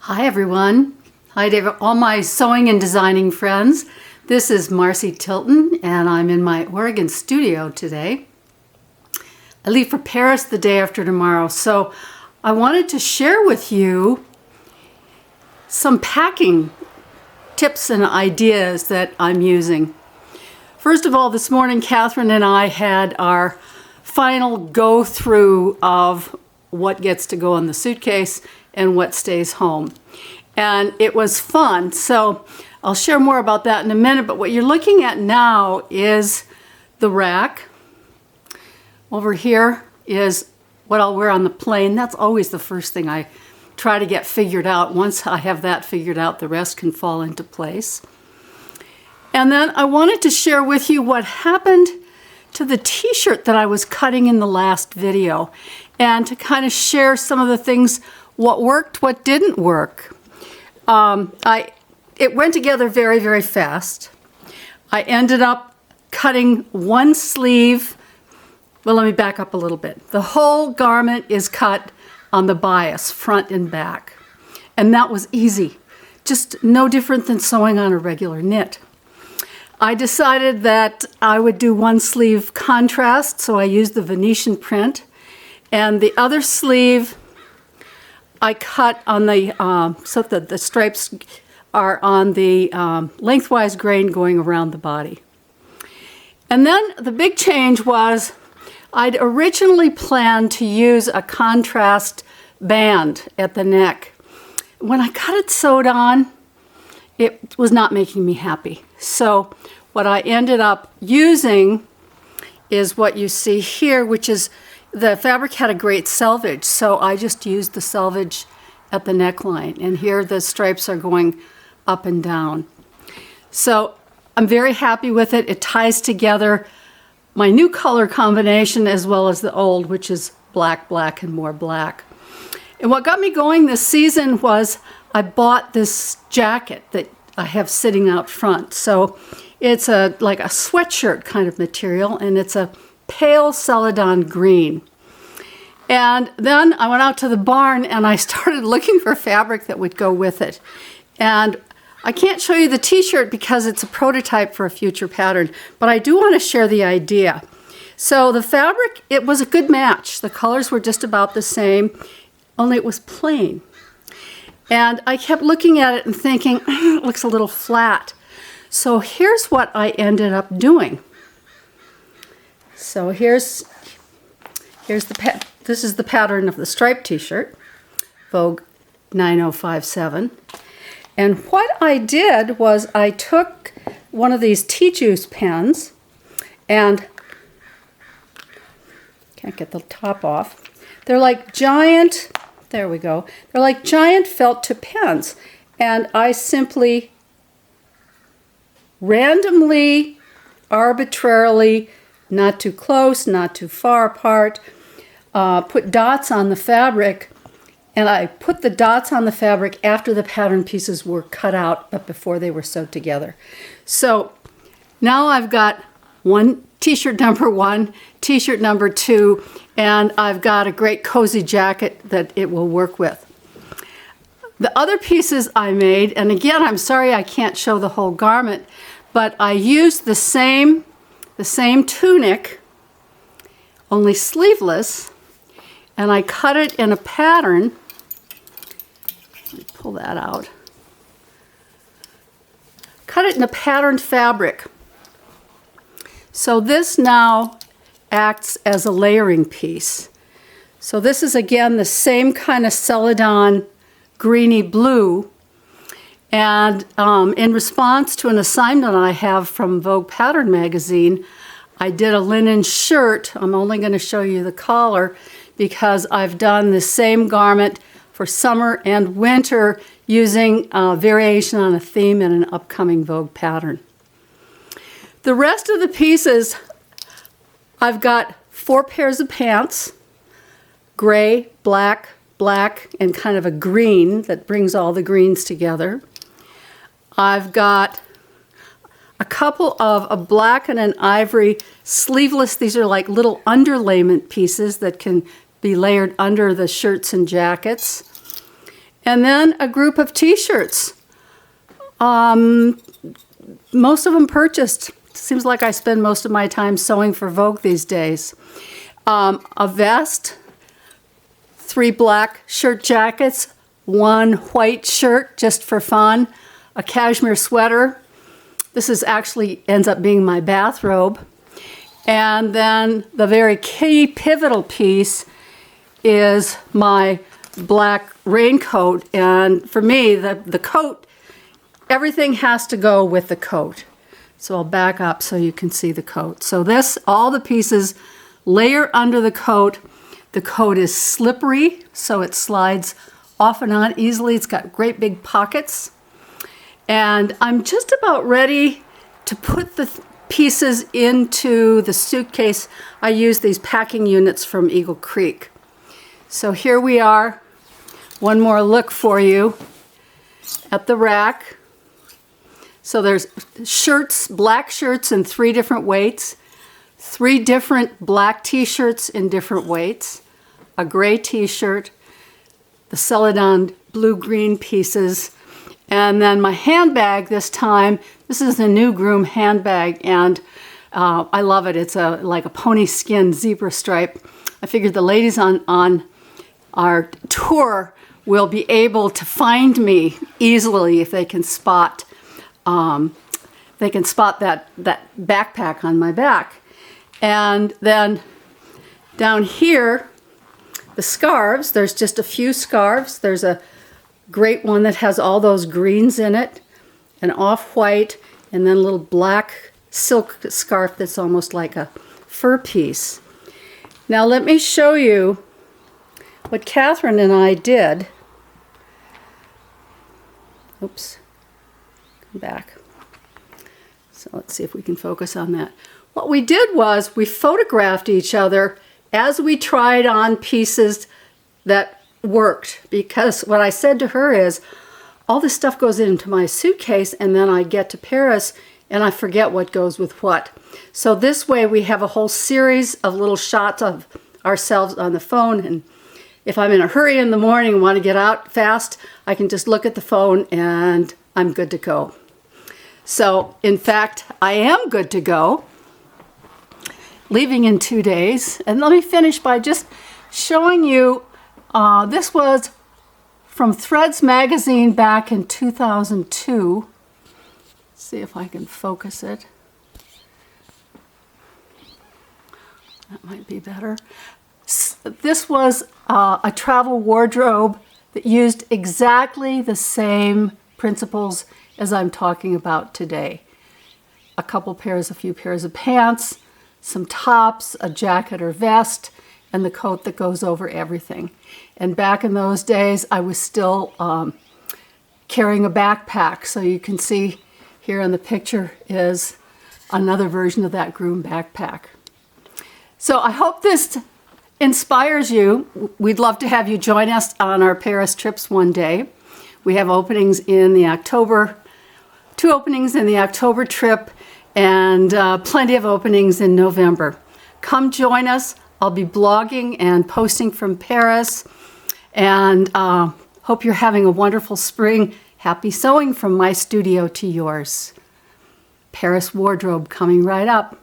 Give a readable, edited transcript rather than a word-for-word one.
Hi everyone. Hi to all my sewing and designing friends. This is Marcy Tilton and I'm in my Oregon studio today. I leave for Paris the day after tomorrow, so I wanted to share with you some packing tips and ideas that I'm using. First of all, this morning Katherine and I had our final go through of what gets to go in the suitcase and what stays home. And it was fun, so I'll share more about that in a minute, but what you're looking at now is the rack. Over here is what I'll wear on the plane. That's always the first thing I try to get figured out. Once I have that figured out, the rest can fall into place. And then I wanted to share with you what happened to the t-shirt that I was cutting in the last video, and to kind of share some of the things, what worked, what didn't work. It went together very, very fast. I ended up cutting one sleeve. Well, let me back up a little bit. The whole garment is cut on the bias, front and back. And that was easy. Just no different than sewing on a regular knit. I decided that I would do one sleeve contrast, so I used the Venetian print. And the other sleeve I cut on the, so that the stripes are on the lengthwise grain going around the body. And then the big change was I'd originally planned to use a contrast band at the neck. When I got it sewed on, it was not making me happy. So what I ended up using is what you see here, which is the fabric had a great selvage, so I just used the selvage at the neckline. And here the stripes are going up and down. So I'm very happy with it. It ties together my new color combination as well as the old, which is black, black, and more black. And what got me going this season was I bought this jacket that I have sitting out front. So it's like a sweatshirt kind of material, and it's a pale celadon green. And then I went out to the barn and I started looking for fabric that would go with it. And I can't show you the t-shirt because it's a prototype for a future pattern, but I do want to share the idea. So the fabric, it was a good match. The colors were just about the same, only it was plain. And I kept looking at it and thinking, it looks a little flat. So here's what I ended up doing. So here's this is the pattern of the striped t-shirt, Vogue 9057. And what I did was I took one of these tea juice pens and can't get the top off. They're like giant, there we go. They're like giant felt tip pens. And I simply randomly, arbitrarily, not too close, not too far apart, put dots on the fabric, and I put the dots on the fabric after the pattern pieces were cut out, but before they were sewed together. So now I've got one t-shirt number 1, t-shirt number 2, and I've got a great cozy jacket that it will work with. The other pieces I made, and again, I'm sorry I can't show the whole garment, but I used the same tunic, only sleeveless, and I cut it in a pattern. Let me pull that out. Cut it in a patterned fabric. So this now acts as a layering piece. So this is again the same kind of celadon greeny blue. And in response to an assignment I have from Vogue Pattern Magazine, I did a linen shirt. I'm only going to show you the collar because I've done the same garment for summer and winter using variation on a theme in an upcoming Vogue pattern. The rest of the pieces, I've got 4 pairs of pants, gray, black, black, and kind of a green that brings all the greens together. I've got a couple of a black and an ivory sleeveless. These are like little underlayment pieces that can be layered under the shirts and jackets. And then a group of t-shirts. Most of them purchased. Seems like I spend most of my time sewing for Vogue these days. A vest, 3 black shirt jackets, 1 white shirt just for fun, a cashmere sweater. This is actually ends up being my bathrobe. And then the very key pivotal piece is my black raincoat. And for me, the coat, everything has to go with the coat. So I'll back up so you can see the coat. So this, all the pieces layer under the coat. The coat is slippery, so it slides off and on easily. It's got great big pockets. And I'm just about ready to put the pieces into the suitcase. I use these packing units from Eagle Creek. So here we are. One more look for you at the rack. So there's shirts, black shirts in 3 different weights, 3 different black t-shirts in different weights, a gray t-shirt, the Celadon blue-green pieces, and then my handbag this time. This is a new groom handbag, and I love it. It's like a pony skin zebra stripe. I figured the ladies on our tour will be able to find me easily if they can spot that backpack on my back. And then down here, the scarves, there's just a few scarves. There's a great one that has all those greens in it, an off-white, and then a little black silk scarf that's almost like a fur piece. Now let me show you what Katherine and I did. Oops, come back. So let's see if we can focus on that. What we did was we photographed each other as we tried on pieces that worked, because what I said to her is, all this stuff goes into my suitcase and then I get to Paris and I forget what goes with what. So this way we have a whole series of little shots of ourselves on the phone, and if I'm in a hurry in the morning and want to get out fast, I can just look at the phone and I'm good to go. So in fact, I am good to go, leaving in 2 days. And let me finish by just showing you, this was from Threads magazine back in 2002. Let's see if I can focus it. That might be better. This was a travel wardrobe that used exactly the same principles as I'm talking about today. A few pairs of pants, some tops, a jacket or vest, and the coat that goes over everything. And back in those days, I was still carrying a backpack. So you can see here in the picture is another version of that groom backpack. So I hope this inspires you. We'd love to have you join us on our Paris trips one day. We have openings in the October, 2 openings in the October trip, and plenty of openings in November. Come join us. I'll be blogging and posting from Paris, and hope you're having a wonderful spring. Happy sewing from my studio to yours. Paris wardrobe coming right up.